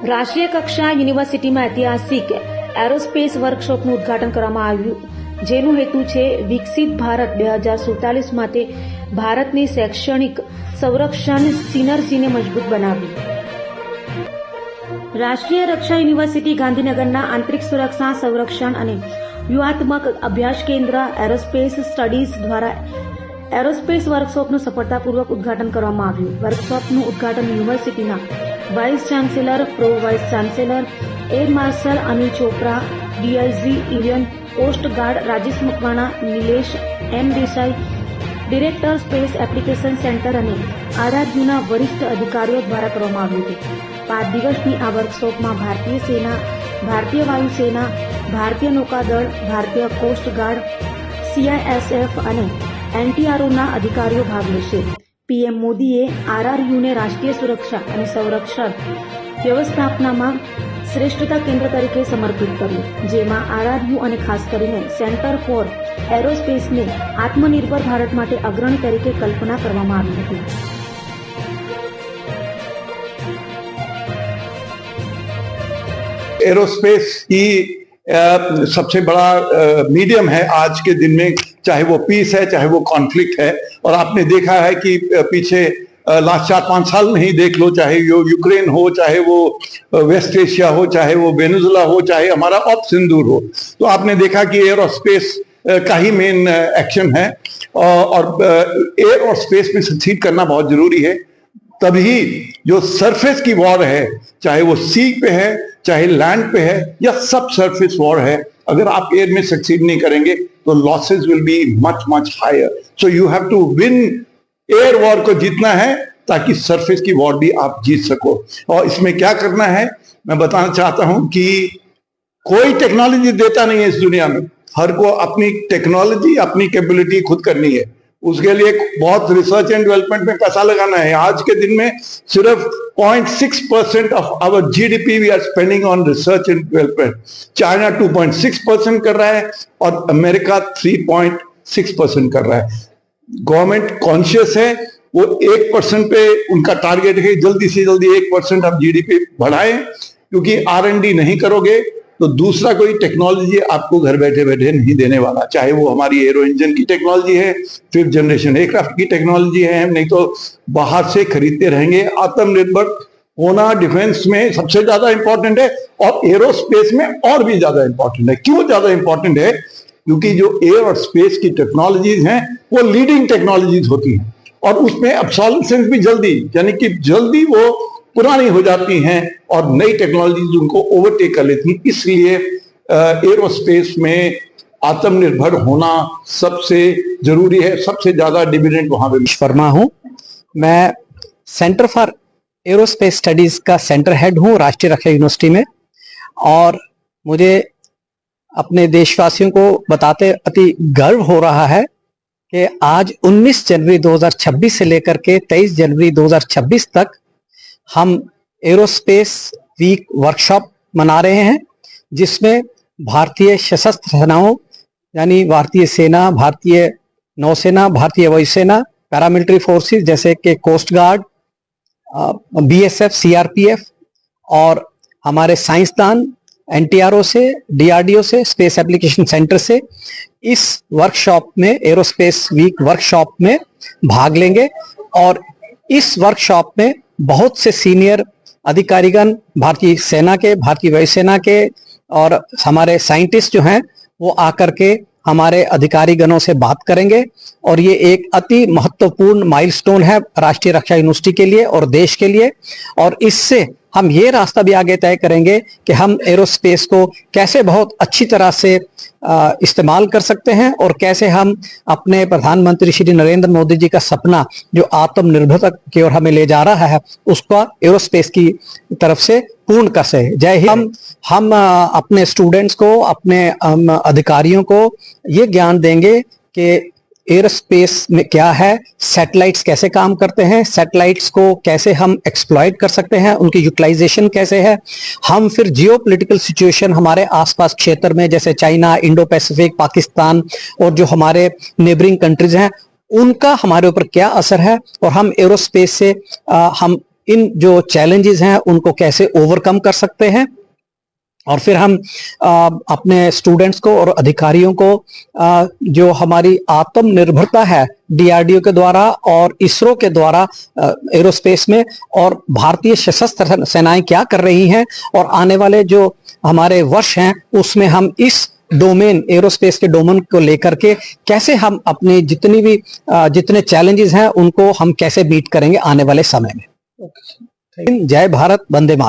રાષ્ટ્રીય કક્ષા યુનિવર્સિટીમાં ઐતિહાસિક એરોસ્પેસ વર્કશોપનું ઉદ્ઘાટન કરવામાં આવ્યું, જેનો હેતુ છે વિકસિત ભારત 2047 માટે ભારતની શૈક્ષણિક સંરક્ષણ સિનર્જીને મજબૂત બનાવવી. રાષ્ટ્રીય રક્ષા યુનિવર્સિટી ગાંધીનગરના આંતરિક સુરક્ષા સંરક્ષણ અને વ્યૂહાત્મક અભ્યાસ કેન્દ્ર એરોસ્પેસ સ્ટડીઝ દ્વારા એરોસ્પેસ વર્કશોપનું સફળતાપૂર્વક ઉદ્ઘાટન કરવામાં આવ્યું. વર્કશોપનું ઉદ્ઘાટન યુનિવર્સિટીના vice chancellor, pro vice chancellor, air marshal Anil Chopra, DIG Indian coast guard Rajesh Makwana, Nilesh M Desai, director space application centre અને આરઆરયુના વરિષ્ઠ અધિકારીઓ દ્વારા કરવામાં આવ્યું હતું. 5 દિવસની આ વર્કશોપમાં ભારતીય સેના, ભારતીય વાયુસેના, ભારતીય નૌકાદળ, ભારતીય કોસ્ટ ગાર્ડ, સીઆઈએસએફ અને એનટીઆરઓના અધિકારીઓ ભાગ લેશે. પીએમ મોદીએ આરઆરયુને રાષ્ટ્રીય સુરક્ષા અને સંરક્ષણ વ્યવસ્થાપનામાં શ્રેષ્ઠતા કેન્દ્ર તરીકે સમર્પિત કર્યું, જેમાં આરઆરયુ અને ખાસ કરીને સેન્ટર ફોર એરોસ્પેસને આત્મનિર્ભર ભારત માટે અગ્રણી તરીકે કલ્પના કરવામાં આવી હતી. एरोस्पेस की सबसे बड़ा मीडियम है आज के दिन में, चाहे वो पीस है चाहे वो कॉन्फ्लिक्ट है. और आपने देखा है कि पीछे लास्ट 4-5 साल में ही देख लो, चाहे वो यूक्रेन हो, चाहे वो वेस्ट एशिया हो, चाहे वो वेनेजुला हो, चाहे हमारा ऑप सिंदूर हो, तो आपने देखा कि एरोस्पेस का ही मेन एक्शन है. और एयर और स्पेस में सक्सीड करना बहुत जरूरी है. तभी जो सरफेस की वॉर है, चाहे वो सी पे है चाहे लैंड पे है या सब सरफेस वॉर है, अगर आप एयर में सक्सीड नहीं करेंगे तो losses will be much much higher. So you have to win air war को जीतना है ताकि सरफेस की वॉर भी आप जीत सको. और इसमें क्या करना है मैं बताना चाहता हूं कि कोई टेक्नोलॉजी देता नहीं है इस दुनिया में. हर को अपनी टेक्नोलॉजी, अपनी कैपेबिलिटी खुद करनी है. उसके लिए बहुत रिसर्च एंड डेवलपमेंट में पैसा लगाना है. आज के दिन में सिर्फ 0.6% of our GDP we are spending on research and development. China 2.6% कर रहा है और अमेरिका 3.6% कर रहा है. गवर्नमेंट कॉन्शियस है, वो 1% पे उनका टारगेट है. जल्दी से जल्दी 1% आप जीडीपी बढ़ाएं, क्योंकि R&D नहीं करोगे तो दूसरा कोई टेक्नोलॉजी आपको घर बैठे बैठे नहीं देने वाला. चाहे वो हमारी एरो इंजन की टेक्नोलॉजी है, 5th जनरेशन एयरक्राफ्ट की टेक्नोलॉजी है, नहीं तो बाहर से खरीदते रहेंगे. आत्मनिर्भर होना डिफेंस में सबसे ज्यादा इंपॉर्टेंट है और एरोस्पेस में और भी ज्यादा इंपॉर्टेंट है. क्यों ज्यादा इंपॉर्टेंट है? क्योंकि जो एयर और स्पेस की टेक्नोलॉजीज हैं वो लीडिंग टेक्नोलॉजीज होती हैं और उसमें ऑब्सोलेसेंस भी जल्दी, यानी कि जल्दी वो पुरानी हो जाती हैं और नई टेक्नोलॉजीज उनको ओवरटेक कर लेती हैं. इसलिए एरोस्पेस में आत्मनिर्भर होना सबसे जरूरी है. सबसे ज्यादा डिविडेंड वहां पे वर्मा हूं. मैं सेंटर फॉर एरोस्पेस स्टडीज का सेंटर हेड हूं राष्ट्रीय रक्षा यूनिवर्सिटी में. और मुझे अपने देशवासियों को बताते अति गर्व हो रहा है कि आज 19 जनवरी 2026 से लेकर के 23 जनवरी 2026 तक हम एरोस्पेस वीक वर्कशॉप मना रहे हैं, जिसमें भारतीय सशस्त्र सेनाओं यानी भारतीय सेना, भारतीय नौसेना, भारतीय वायुसेना, पैरामिलिट्री फोर्सेस जैसे कि कोस्ट गार्ड, बीएसएफ, सीआरपीएफ और हमारे साइंसदान एनटीआरओ से, डीआरडीओ से, स्पेस एप्लीकेशन सेंटर से इस वर्कशॉप में, एरोस्पेस वीक वर्कशॉप में भाग लेंगे. और इस वर्कशॉप में बहुत से सीनियर अधिकारीगण भारतीय सेना के, भारतीय वायुसेना के और हमारे साइंटिस्ट जो हैं वो आकर के हमारे अधिकारीगणों से बात करेंगे. और ये एक अति महत्वपूर्ण माइलस्टोन है राष्ट्रीय रक्षा यूनिवर्सिटी के लिए और देश के लिए. और इससे हम ये रास्ता भी आगे तय करेंगे कि हम एरोस्पेस को कैसे बहुत अच्छी तरह से इस्तेमाल कर सकते हैं और कैसे हम अपने प्रधानमंत्री श्री नरेंद्र मोदी जी का सपना जो आत्मनिर्भरता की ओर हमें ले जा रहा है उसका एरोस्पेस की तरफ से पूर्ण कर सके. जय हिंद. हम अपने स्टूडेंट्स को, अपने अधिकारियों को ये ज्ञान देंगे कि एयरस्पेस में क्या है, सैटेलाइट्स कैसे काम करते हैं, सैटेलाइट्स को कैसे हम एक्सप्लॉइट कर सकते हैं, उनकी यूटिलाइजेशन कैसे है. हम फिर जियोपॉलिटिकल सिचुएशन हमारे आसपास क्षेत्र में जैसे चाइना, इंडो पैसिफिक, पाकिस्तान और जो हमारे नेबरिंग कंट्रीज हैं उनका हमारे ऊपर क्या असर है और हम एरोस्पेस से हम इन जो चैलेंजेस हैं उनको कैसे ओवरकम कर सकते हैं, और फिर हम अपने स्टूडेंट्स को और अधिकारियों को जो हमारी आत्मनिर्भरता है डीआरडीओ के द्वारा और इसरो के द्वारा एरोस्पेस में, और भारतीय सशस्त्र सेनाएं क्या कर रही हैं, और आने वाले जो हमारे वर्ष हैं उसमें हम इस डोमेन, एरोस्पेस के डोमेन को लेकर के कैसे हम अपनी जितने चैलेंजेस हैं उनको हम कैसे बीट करेंगे आने वाले समय में। जय भारत, वंदे मातरम।